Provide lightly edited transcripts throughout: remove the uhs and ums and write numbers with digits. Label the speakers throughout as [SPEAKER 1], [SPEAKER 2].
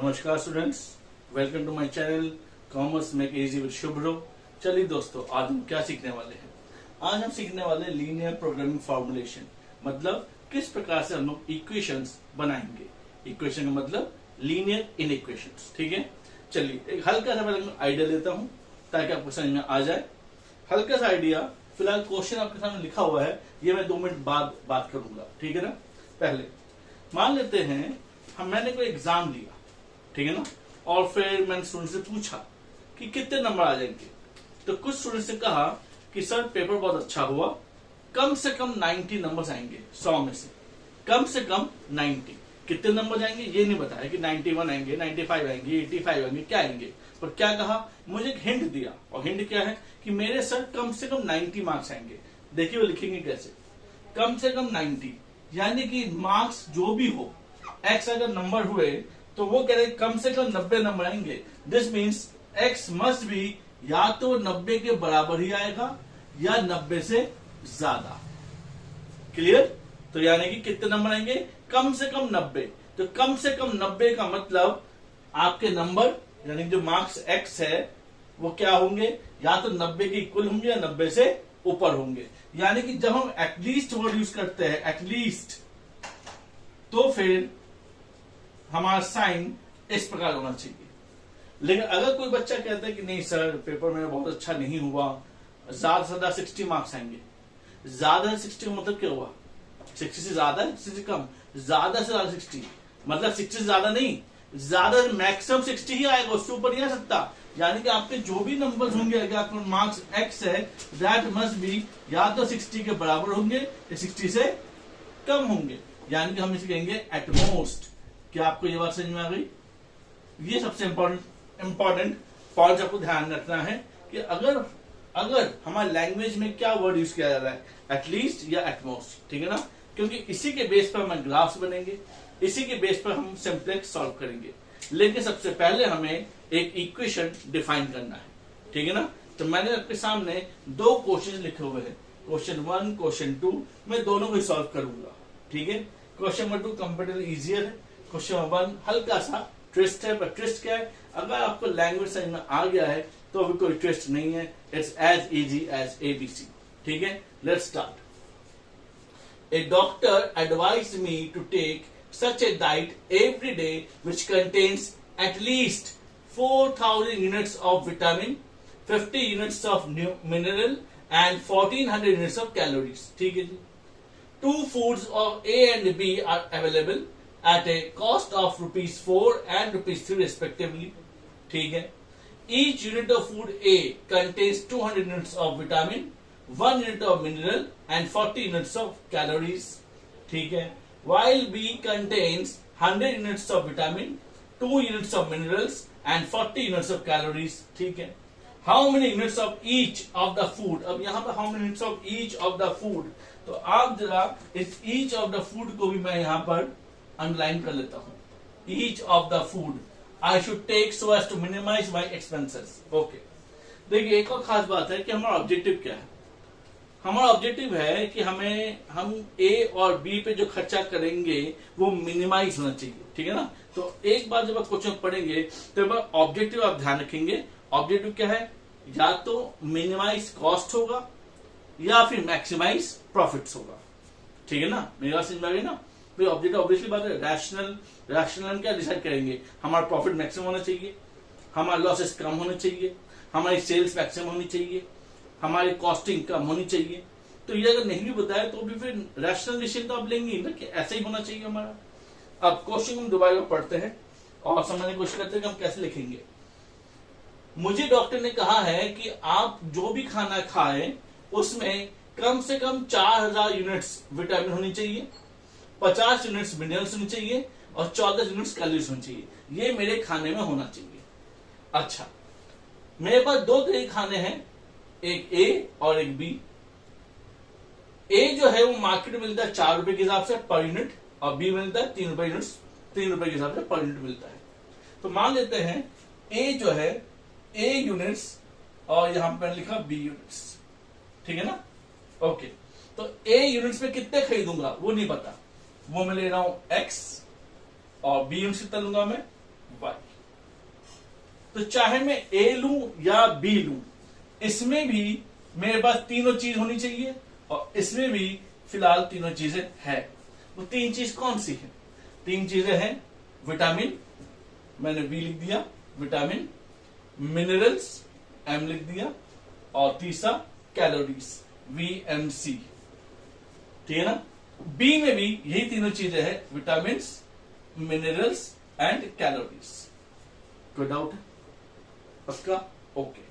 [SPEAKER 1] नमस्कार students, welcome to my channel commerce make easy with Shubhro. चलिए दोस्तों, आज हम क्या सीखने वाले हैं। आज हम सीखने वाले हैं लीनियर प्रोग्रामिंग फॉर्मुलेशन, मतलब किस प्रकार से हम लोग इक्वेशंस बनाएंगे। इक्वेशन का मतलब लीनियर इन इक्वेशंस। ठीक है, चलिए एक हल्का सा मैं आइडिया लेता हूं ताकि आपको समझ में आ जाए। हल्का सा आइडिया, फिलहाल क्वेश्चन आपके सामने लिखा हुआ है, ये मैं 2 मिनट बाद बात करूंगा। ठीक है ना। पहले मान लेते हैं मैंने कोई एग्जाम लिया, ठीक है ना, और फिर मैंने स्टूडेंट से पूछा कि कितने नंबर आ जाएंगे। तो कुछ स्टूडेंट ने कहा कि सर पेपर बहुत अच्छा हुआ, कम से कम 90 नंबर्स आएंगे 100 में से, कम से कम 90। कितने नंबर आएंगे ये नहीं बताया कि 91 आएंगे, 95 आएंगे, 85 आएंगे, क्या आएंगे। पर क्या कहा, मुझे एक हिंट दिया, और हिंट क्या है कि मेरे सर कम से कम 90 मार्क्स आएंगे। देखिए वो लिखेंगे कैसे, कम से कम 90, यानी कि मार्क्स जो भी हो, एक्स अगर नंबर हुए तो वो कह रहे कम से कम 90 नंबर आएंगे। This means x must be या तो 90 के बराबर ही आएगा या 90 से ज्यादा। क्लियर। तो यानी कि कितने नंबर आएंगे, कम से कम 90। तो कम से कम 90 का मतलब आपके नंबर यानी जो मार्क्स एक्स है वो क्या होंगे, या तो 90 के इक्वल होंगे या 90 से ऊपर होंगे। यानी कि जब हम एटलीस्ट वर्ड यूज करते हैं, एटलीस्ट, तो फिर हमारा साइन इस प्रकार होना चाहिए। लेकिन अगर कोई बच्चा कहता है कि नहीं सर पेपर में बहुत अच्छा नहीं हुआ, ज्यादा से ज्यादा 60 मार्क्स आएंगे। ज्यादा से 60 मतलब क्या हुआ, 60 से ज्यादा, 60 से कम, ज्यादा से ज्यादा 60 मतलब 60 से ज्यादा नहीं, ज्यादा मैक्सिमम 60 ही आएगा, उससे ऊपर नहीं आ सकता। यानी कि आपके जो भी नंबर्स होंगे, अगर आपका मार्क्स एक्स है, दैट मस्ट बी या तो 60 के बराबर होंगे या 60 से कम होंगे। यानी कि हम इसे कहेंगे एटमोस्ट। क्या आपको ये बात समझ में आ गई। ये सबसे इंपॉर्टेंट पॉइंट आपको ध्यान रखना है कि अगर हमारे लैंग्वेज में क्या वर्ड यूज किया जा रहा है, एटलीस्ट या एटमोस्ट। ठीक है ना, क्योंकि इसी के बेस पर हमें ग्राफ्स बनेंगे, इसी के बेस पर हम सिंप्लेक्स सॉल्व करेंगे। लेकिन सबसे पहले हमें एक इक्वेशन डिफाइन करना है। ठीक है ना। तो मैंने आपके सामने 2 क्वेश्चन लिखे हुए हैं, क्वेश्चन 1, क्वेश्चन 2। मैं दोनों को सॉल्व करूंगा। ठीक है। क्वेश्चन नंबर 2 कंपेरेटिवली इजियर है, क्वेश्चन 1 हल्का सा ट्विस्ट है। पर ट्विस्ट क्या है, अगर आपको लैंग्वेज समझ में आ गया है तो अभी कोई ट्विस्ट नहीं है, it's as easy as ABC। ठीक है, let's start. A doctor advised me to take such a diet every day which contains at least 4000 units of vitamin, 50 units of mineral and 1400 units of calories. ठीक है जी। 2 foods of A and B are available at a cost of ₹4 and ₹3 respectively. ठीक है। Each unit of food A contains 200 units of vitamin, 1 unit of mineral and 40 units of calories. ठीक है। While B contains 100 units of vitamin, 2 units of minerals and 40 units of calories. ठीक है। How many units of each of the food? अब यहाँ पर how many units of each of the food, तो आप जरा इस each of the food को भी मैं यहाँ पर अंडरलाइन कर लेता हूँ। Each of the food I should take so as to minimize my expenses. Okay. देखिए एक और खास बात है कि हमारा ऑब्जेक्टिव क्या है। हमारा ऑब्जेक्टिव है कि हम A और B पे जो खर्चा करेंगे वो मिनिमाइज होना चाहिए। ठीक है ना। तो एक बार जब आप क्वेश्चन पढ़ेंगे तो ऑब्जेक्टिव आप ध्यान रखेंगे। ऑब्जेक्टिव क्या है, या तो मिनिमाइज कॉस्ट होगा या फिर मैक्सिमाइज प्रॉफिट्स होगा। ठीक है ना, मेरी बात समझ में आ गई ना। भाई ऑब्जेक्टिव ऑब्वियसली बात है, रैशनल हम क्या डिसाइड करेंगे, हमारा प्रॉफिट मैक्सिमम होना चाहिए, हमारा लॉसेस कम होने चाहिए, हमारी सेल्स मैक्सिमम होनी चाहिए, हमारी कॉस्टिंग कम होनी चाहिए। तो ये अगर नहीं भी बताया तो भी फिर रैशनल डिसीजन तो आप लेंगे ना कि ऐसा ही होना चाहिए हमारा। अब क्वेश्चन हम दोबारा पढ़ते हैं और समझने की कोशिश करते हैं कि हम कैसे लिखेंगे। मुझे डॉक्टर ने कहा है कि आप जो भी खाना खाएं उसमें कम से कम 4000 यूनिट्स विटामिन होनी चाहिए, 50 यूनिट्स मिनरल्स होनी चाहिए और 14 यूनिट्स कैलोरीज होनी चाहिए। ये मेरे खाने में होना चाहिए। अच्छा, मेरे पास 2 तरह के खाने हैं, एक A और एक B। A जो है वो मार्केट में मिलता है 4 रुपए के हिसाब से पर यूनिट, और B मिलता है 3 रुपए के हिसाब से पर यूनिट मिलता है। तो मान लेते हैं A जो है A यूनिट्स और यहां पर लिखा B यूनिट्स। ठीक है ना। ओके, तो A यूनिट्स में कितने खरीदूंगा वो नहीं पता, वो मैं ले रहा हूं X, और B यूनिट्स कितना लूंगा मैं वाई। तो चाहे मैं ए लूं या बी लूं, इसमें भी मेरे पास तीनों चीज होनी चाहिए और इसमें भी फिलहाल तीनों चीजें हैं। वो तीन चीज कौन सी है? तीन चीजें हैं, विटामिन, मैंने बी लिख दिया, विटामिन, मिनरल्स, एम लिख दिया, और तीसरा कैलोरीज, VMC। ठीक है ना? बी में भी यही तीनों चीजें हैं, विटामिन, मिनरल्स एंड कैलोरीज। कोई डाउट है? पक्का? ओके।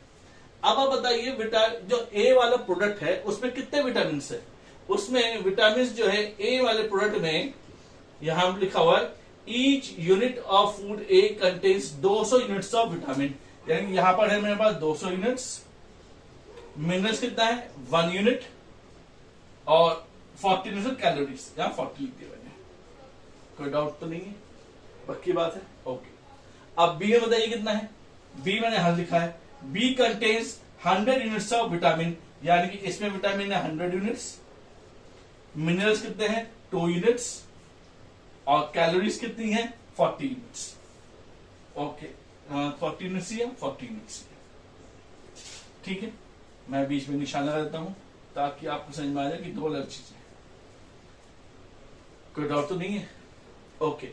[SPEAKER 1] अब आप बताइए, जो ए वाला प्रोडक्ट है उसमें कितने विटामिन है? उसमें विटामिन जो है ए वाले प्रोडक्ट में यहां लिखा हुआ है each unit of food A contains 200 units of vitamin, यानी यहां पर है मेरे पास 200 यूनिट्स। मिनरल्स कितना है? 1 यूनिट, और 40 यूनिट कैलोरीज, यहां 40 लिख दिया मैंने। कोई डाउट तो नहीं है? पक्की बात है? ओके। अब बी में बताइए कितना है? बी मैंने यहां लिखा है B contains 100 units of vitamin, यानी कि इसमें विटामिन है 100 यूनिट्स। मिनरल्स कितने हैं? 2 यूनिट्स, और कैलोरीज कितनी है? 40 यूनिट्स। ओके, 40 यूनिट्स या 40 यूनिट्स। ठीक है, मैं बीच में निशान लगा देता हूं ताकि आपको समझ में आ जाए कि दो अलग चीजें। कोई डाउट तो नहीं है? ओके।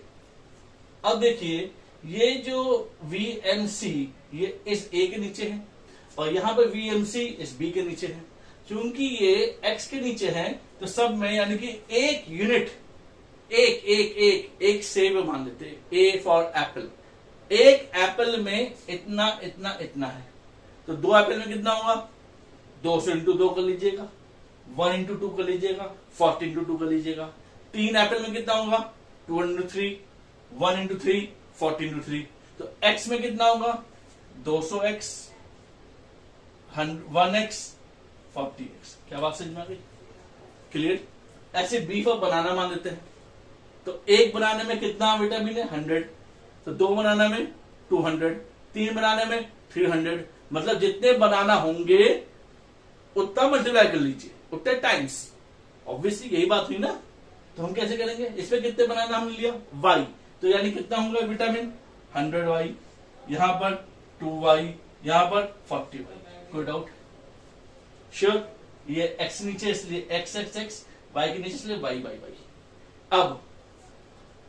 [SPEAKER 1] अब देखिए, ये जो VMC ये इस ए के नीचे है, और यहां पर VMC इस बी के नीचे है। क्योंकि ये एक्स के नीचे है तो सब में, यानी कि एक यूनिट, एक सेब मान लेते हैं, ए फॉर एप्पल। एक एप्पल में इतना इतना इतना है, तो 2 एप्पल में कितना होगा? 200 इंटू 2 कर लीजिएगा, 1 इंटू 2 कर लीजिएगा, 40 इंटू 2 कर लीजिएगा। 3 एप्पल में कितना होगा? 2 इंटू 3, 1 इंटू 3, 40 इंटू 3। तो एक्स में कितना होगा? 200x, 1x, 40x। क्या बात समझ में आ गई? क्लियर? ऐसे बी फॉर बनाना मान लेते हैं, तो एक बनाने में कितना विटामिन है? 100, तो 2 बनाने में 200, 3 बनाने में 300, मतलब जितने बनाना होंगे उतना मल्टीप्लाई कर लीजिए, उतने टाइम्स। ऑब्वियसली यही बात हुई ना, तो हम कैसे करेंगे? इसमें कितने बनाना हमने लिया? y, तो यानी कितना होगा विटामिन? 100y, यहां पर 2y, यहां पर 40y। कोई डाउट? श्योर? ये x नीचे इसलिए x x x, y के नीचे इसलिए y y y।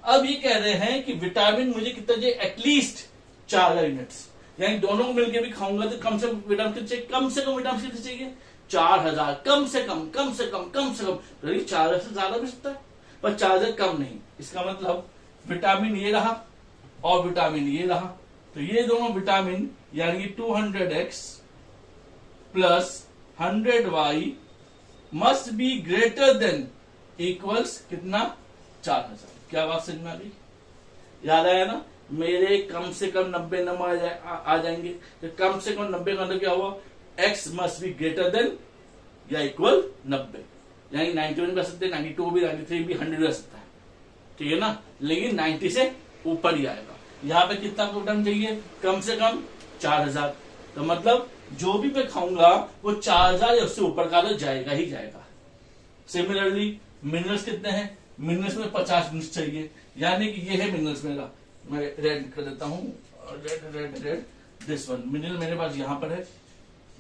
[SPEAKER 1] अब ये कह रहे हैं कि विटामिन मुझे कितना चाहिए? एटलीस्ट 4000 यूनिट्स, यानी दोनों को मिलकर भी खाऊंगा तो कम से कम विटामिन कितने चाहिए? कम से कम विटामिन कितने चाहिए? 4000, कम से कम, कम से कम, कम से कम। 4000 से ज्यादा भी सकता है, पर 4000 कम नहीं। इसका मतलब विटामिन ये रहा और विटामिन ये रहा, तो ये दोनों विटामिन यानी 200x plus 100y must be greater than equals कितना? 4000। क्या बात समझ में आ गई? याद आया ना? मेरे कम से कम 90 नंबर आ जाएंगे, तो कम से कम 90 का मतलब क्या हुआ? x must be greater then या इक्वल 90, यानी 91 भी आ सकते हैं, 92 भी, 93 भी, 100 भी आ सकता है। ठीक है ना? लेकिन 90 से ऊपर ही आएगा। यहां पे कितना विटामिन चाहिए? कम से कम 4000, तो मतलब जो भी मैं खाऊंगा वो 4000 या उससे ऊपर का तो जाएगा ही जाएगा। सिमिलरली मिनरल्स कितने हैं? मिनरल्स में 50 यूनिट चाहिए, यानी कि ये है मिनरल्स मेरा, मैं रेड कर देता हूं, red red red, this one mineral मेरे पास यहां पर है,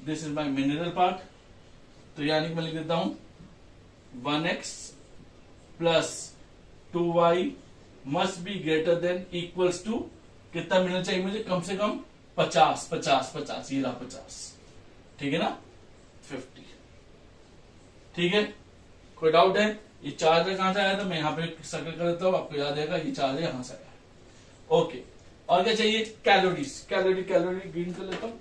[SPEAKER 1] this is my mineral part. तो यानी कि मैं लिख देता हूं 1x plus 2y must be greater than equals to, कितना मिनरल चाहिए मुझे? कम से कम 50 50 50, ये रहा 50। ठीक है ना? 50। ठीक है? कोई डाउट है? ये 4000 कहां से आया था? मैं यहां पे सर्कल कर देता हूं, आपको याद आएगा ये 4000 यहां से आया। ओके, और क्या चाहिए? कैलोरीज। कैलोरी ग्रीन कर लेता हूं।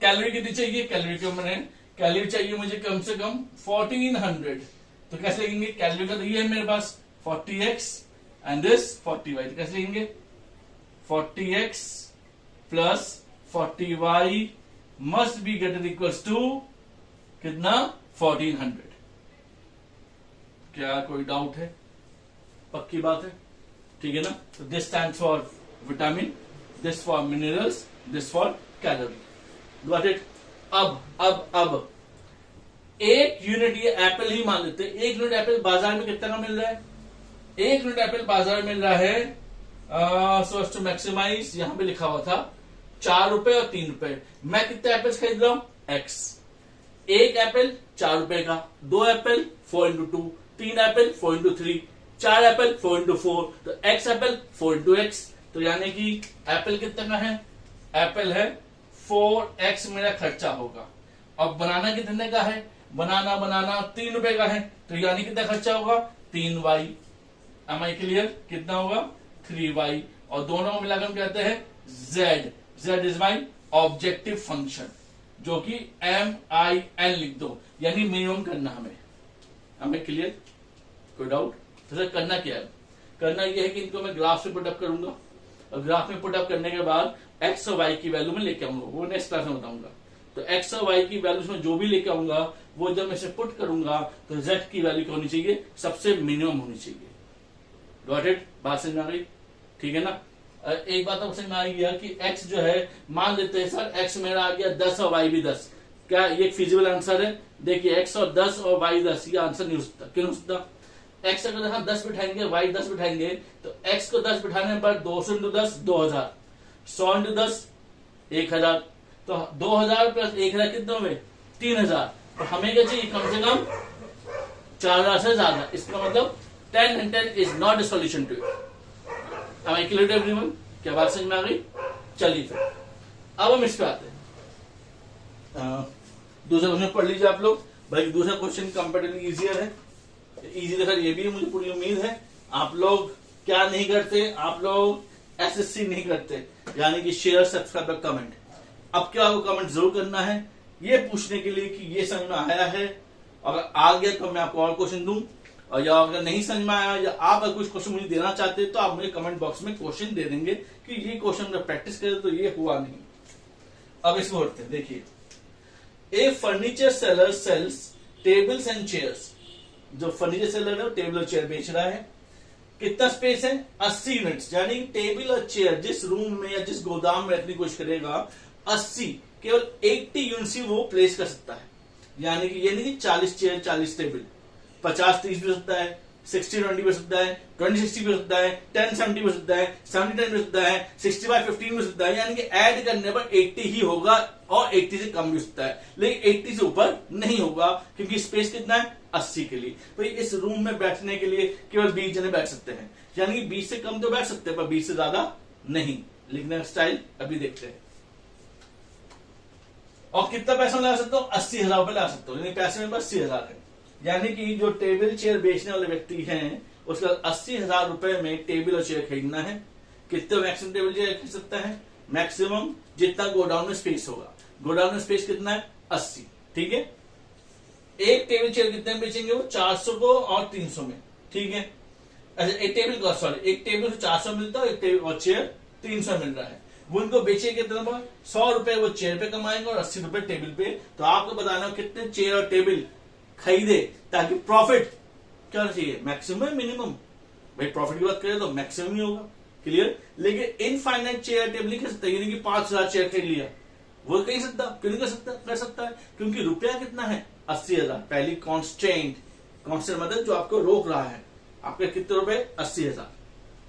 [SPEAKER 1] कैलोरी कितनी चाहिए? कैलोरी को मैंने कैलोरी चाहिए मुझे कम से कम 1400, तो कैसे लिखेंगे? कैलोरी का तो ये है मेरे पास 40x एंड दिस 40y, तो कैसे लिखेंगे? 40x plus 40y must be greater equals to कितना? 1400। क्या कोई डाउट है? पक्की बात है? ठीक है ना? तो this stands for vitamin, this for minerals, this for calorie. Got it? अब एक यूनिट, ये एप्पल ही मान लेते हैं, एक यूनिट एप्पल बाजार में कितना का मिल रहा है? एक यूनिट एप्पल बाजार में मिल रहा है सो एज टू मैक्सिमाइज, यहां पे लिखा हुआ था 4 रुपए और 3 रुपए। मैं कितने एप्पल्स खरीद रहा हूं? एक्स। एक एप्पल 4 रुपए का, 2 Apple 4 into 2, 3 Apple 4 into 3, 4 Apple 4 into 4, तो एक्स एप्पल 4 इंटू एक्स। तो यानी कि एप्पल कितने का है? एप्पल है 4x मेरा खर्चा होगा। अब बनाना कितने का है? बनाना 3 रुपए का है, तो यानी कितना खर्चा होगा? 3y। Am I clear? कितना होगा? 3y। और दोनों को मिलाकर हम कहते हैं z। z is my objective function, जो कि MIN लिख दो, यानी मिनिमम करना हमें। हमें क्लियर? कोई डाउट? तो सर करना क्या है? करना यह है कि इनको मैं ग्राफ में पुटअप करूंगा, और ग्राफ में पुटअप करने के बाद एक्स और वाई की वैल्यू में लेके आऊंगा, वो नेक्स्ट क्लास में बताऊंगा। तो एक्स और वाई की वैल्यूज में जो भी लेके आऊंगा, वो जब मैं इसे पुट करूंगा तो जेड की वैल्यू क्या होनी चाहिए? सबसे मिनिमम होनी चाहिए। Got it? बात समझ में आ गई? ठीक है ना? एक बात अब समझ में आ गया कि x जो है, मान लेते हैं सर x मेरा आ गया 10 और y भी 10, क्या ये एक फिजिबल आंसर है? देखिए x और 10 और y 10, ये आंसर नहीं हो सकता। क्यों नहीं हो सकता? x अगर हम 10 बिठाएंगे, y 10 बिठाएंगे, तो x को 10 बिठाने पर 200 इंटू 10 2000, 100 इंटू 10 1000, तो 2000 प्लस 1000 कितने हुए? 3000। तो हमें क्या चाहिए? कम से कम 4000 से ज्यादा। इसका मतलब 10 and 10 is not a solution to it. Am I clear to everyone? क्या बात समझ में आ गई? चलिए फिर अब हम इस पे आते हैं। दूसरा क्वेश्चन पढ़ लीजिए आप लोग। भाई दूसरा क्वेश्चन कंपेरेटिवली इजियर है। इजी देखा ये भी है, मुझे पूरी उम्मीद है। आप लोग क्या नहीं करते? आप लोग SSC नहीं करते, यानी कि शेयर, सब्सक्राइब, कमेंट। अब क्या आपको कमेंट जरूर करना है, ये पूछने के लिए कि ये समझ में आया है। अगर आ गया तो मैं आपको और क्वेश्चन दूं, और या अगर नहीं समझ में आया, या आप अगर कुछ क्वेश्चन मुझे देना चाहते हैं, तो आप मुझे कमेंट बॉक्स में क्वेश्चन दे देंगे कि ये क्वेश्चन जब प्रैक्टिस करें तो ये हुआ नहीं। अब इसको करते हैं। देखिए, a furniture seller sells tables and chairs. जो फर्नीचर सेलर है वो टेबल और चेयर बेच रहा है। कितना स्पेस है? 80 यूनिट्स। यानी टेबल और चेयर जिस रूम में या जिस गोदाम में रखने की कोशिश करेगा, 80, केवल 80 यूनिट्स ही वो प्लेस कर सकता है। यानी कि ये नहीं कि 40 चेयर 40 टेबल, 50-30 भी हो सकता है, 60-20 भी हो सकता है, 20-60 भी हो सकता है, 10-70 भी हो सकता है, 70-10 भी हो सकता है, 60/15 भी हो सकता है। यानी कि ऐड करने पर 80 ही होगा, और 80 से कम भी हो सकता है, लेकिन 80 से ऊपर नहीं होगा, क्योंकि स्पेस कितना है? 80 के लिए। भाई इस रूम में बैठने के लिए केवल 20 जने बैठ सकते हैं, यानी कि 20 से कम तो बैठ सकते हैं, पर 20 से ज्यादा नहीं। लिखने का स्टाइल अभी देखते हैं। और कितना पैसा ला सकता हूँ? 80,000 रुपए ला सकता हूँ, यानी पैसे मेरे पास 80,000 है। यानी कि जो टेबल चेयर बेचने वाले व्यक्ति हैं, उसका 80,000 रुपए में टेबल और चेयर खरीदना है। कितने मैक्सिमम टेबल चेयर खरीद सकता है? मैक्सिमम जितना गोडाउन में स्पेस होगा। गोडाउन में स्पेस कितना है? 80। ठीक है। एक टेबल चेयर कितने में बेचेंगे? वो 400 को और 300 में। ठीक है। अच्छा, एक टेबल को सॉरी एक टेबल को 400 मिलता है, एक टेबल और चेयर 300 मिल रहा है। वो उनको बेचेंगे कितने में? 100 रुपए वो चेयर पे कमाएंगे और 80 रुपए टेबल पे। तो आपको बताना कितने चेयर और टेबल खरीदे ताकि प्रॉफिट क्या चाहिए? Maximum minimum. भाई प्रॉफिट की बात करें तो मैक्सिमम ही होगा। क्लियर? लेकिन इनफाइनाइट चेयर टेबल नहीं कर सकता, यानी कि 5,000 चेयर खरीद लिया, वो कह सकता। क्यों नहीं कर सकता? कर सकता है, क्योंकि रुपया कितना है? 80,000। पहली कॉन्स्टेंट, कॉन्स्टेंट मतलब जो आपको रोक रहा है, आपके कितने रुपए? 80,000।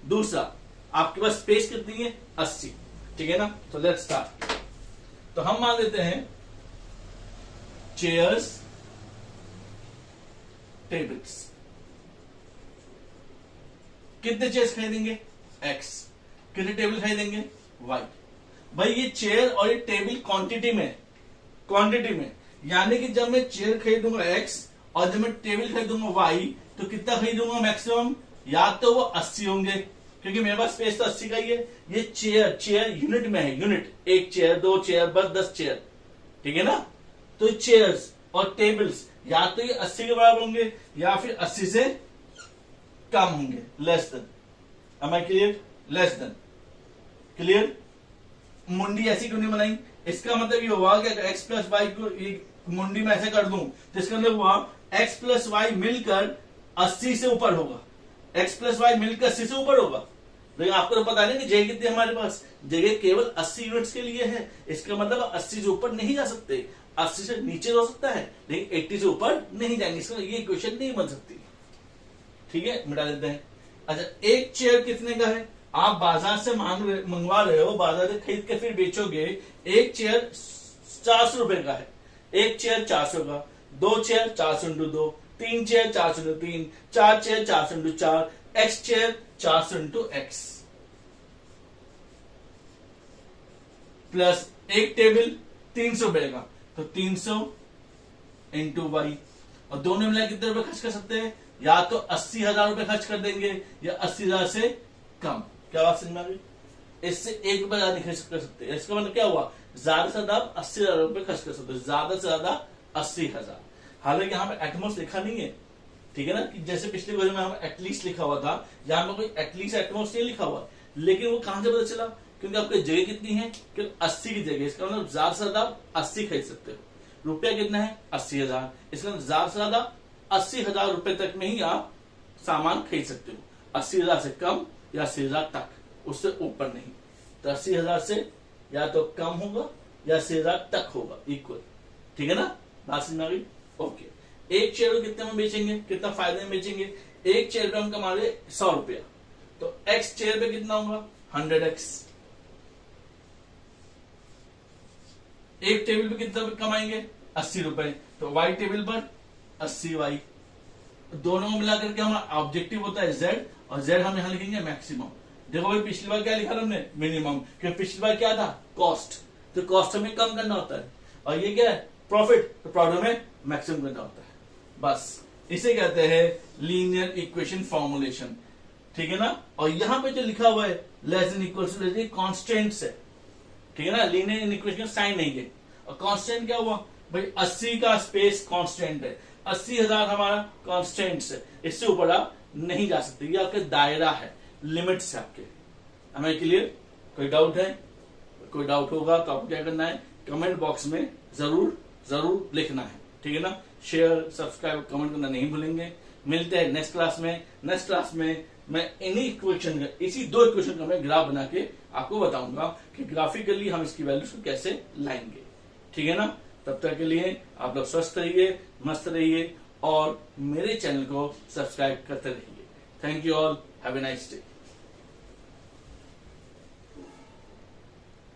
[SPEAKER 1] दूसरा, आपके पास स्पेस कितनी है? 80। ठीक है ना? तो लेट्स स्टार्ट। तो हम मान लेते हैं चेयर्स, टेबल्स। कितने चेयर्स खरीदेंगे? x। कितने टेबल खरीदेंगे? y। भाई ये चेयर और ये टेबल क्वांटिटी में, यानी कि जब मैं चेयर खरीदूंगा x और जब मैं टेबल खरीदूंगा y, तो कितना खरीदूंगा मैक्सिमम? या तो वो 80 होंगे, क्योंकि मेरे पास स्पेस तो 80 का ही है। ये चेयर यूनिट में है, यूनिट, एक चेयर, 2 चेयर, बस 10 चेयर। ठीक है ना? तो चेयर्स और टेबल्स या तो ये 80 के बराबर होंगे या फिर 80 से कम होंगे, less than. Am I clear? Less than. Clear? मुंडी ऐसी क्यों नहीं बनाई? इसका मतलब ये हुआ कि अगर x प्लस वाई को मुंडी में ऐसे कर दूं, तो इसका मतलब हुआ x प्लस वाई मिलकर 80 से ऊपर होगा। x प्लस वाई मिलकर 80 से ऊपर होगा। लेकिन आपको तो पता नहीं कि जगह कितनी हमारे पास? जगह केवल 80 यूनिट्स के लिए है। इसका मतलब 80 से ऊपर नहीं जा सकते, 80 से नीचे हो सकता है, लेकिन 80 से ऊपर नहीं जाएंगे। इसका ये इक्वेशन नहीं बन सकती। ठीक है, मिटा देते हैं। अच्छा, एक चेयर कितने का है? आप बाजार से मंगवा रहे हो, बाजार से खरीद के फिर बेचोगे। एक चेयर 400 रुपए का है, एक चेयर 400 का, 2 chair 400 into 2, 3 chair 400 into 3, 4 chair 400 into 4, x chair 400 into x, plus एक टेबल 300 रुपए का, तो 300 इंटू वाई। और दोनों मिला कितने रुपए खर्च कर सकते हैं? या तो 80,000 रुपए खर्च कर देंगे या 80,000 से कम। क्या बात समझ में आ गई? इससे एक रुपए ज्यादा नहीं खर्च कर सकते। इसका मतलब क्या हुआ? ज्यादा से ज्यादा 80,000 रुपए खर्च कर सकते हो, ज्यादा से ज्यादा 80,000। हालांकि यहाँ पे एटमोस्ट लिखा नहीं है, ठीक है ना, कि जैसे पिछले वीडियो में हम एटलीस्ट लिखा हुआ था, यहाँ पे कोई एटलीस्ट एटमोस्ट नहीं लिखा हुआ। लेकिन वो कहां से पता चला? क्योंकि आपकी जगह कितनी है? केवल 80 की जगह। इसका मतलब ज्यादा से ज्यादा 80 खरीद सकते हो। रुपया कितना है? 80,000। इसका मतलब ज्यादा से ज्यादा 80,000 रुपए तक में ही आप सामान खरीद सकते हो। 80,000 से कम या 80,000 तक, उससे ऊपर नहीं। तो 80,000 से या तो कम होगा या 80,000 तक होगा, इक्वल। ठीक है ना? बात समझ में आ गई? ओके। एक चेयर को कितने में बेचेंगे? कितना फायदे में बेचेंगे? एक चेयर पे हम कमा रहे 100 रुपया, तो एक्स चेयर पे कितना होगा? 100x। एक टेबल पे कितना कमाएंगे? 80 रुपए, तो वाई टेबल पर 80y। दोनों को मिलाकर के हमारा ऑब्जेक्टिव होता है z, और z हम यहां लिखेंगे मैक्सिमम। देखो भाई, पिछली बार क्या लिखा हमने? मिनिमम। क्योंकि पिछली बार क्या था? कॉस्ट। तो कॉस्ट हमें कम करना होता है, और ये क्या है? प्रॉफिट। तो प्रॉफिट हमें मैक्सिमम करना होता है। बस इसे कहते हैं लीनियर इक्वेशन फॉर्मुलेशन। ठीक है ना? और यहां पे जो लिखा हुआ है less than equal to constants है, ठीक है ना? लीनियर इक्वेशन का साइन नहीं है। और कांस्टेंट क्या हुआ भाई? 80 का स्पेस कांस्टेंट है, 80,000 हमारा कांस्टेंट है। इससे ऊपर आप नहीं जा सकते, ये आपके दायरा है, लिमिट्स है आपके। हमें क्लियर? कोई डाउट है? कोई डाउट होगा तो आपको क्या करना है? कमेंट बॉक्स में जरूर जरूर लिखना है, ठीक है ना? शेयर, सब्सक्राइब, कमेंट करना नहीं भूलेंगे। मिलते हैं नेक्स्ट क्लास में। नेक्स्ट क्लास में मैं इन्हीं इक्वेशन का, इसी 2 इक्वेशन का मैं ग्राफ बना के आपको बताऊंगा कि ग्राफिकली हम इसकी वैल्यूज को कैसे लाएंगे। ठीक है ना? तब तक के लिए आप लोग स्वस्थ रहिए, मस्त रहिए, और मेरे चैनल को सब्सक्राइब करते रहिए। Thank you all, have a nice day.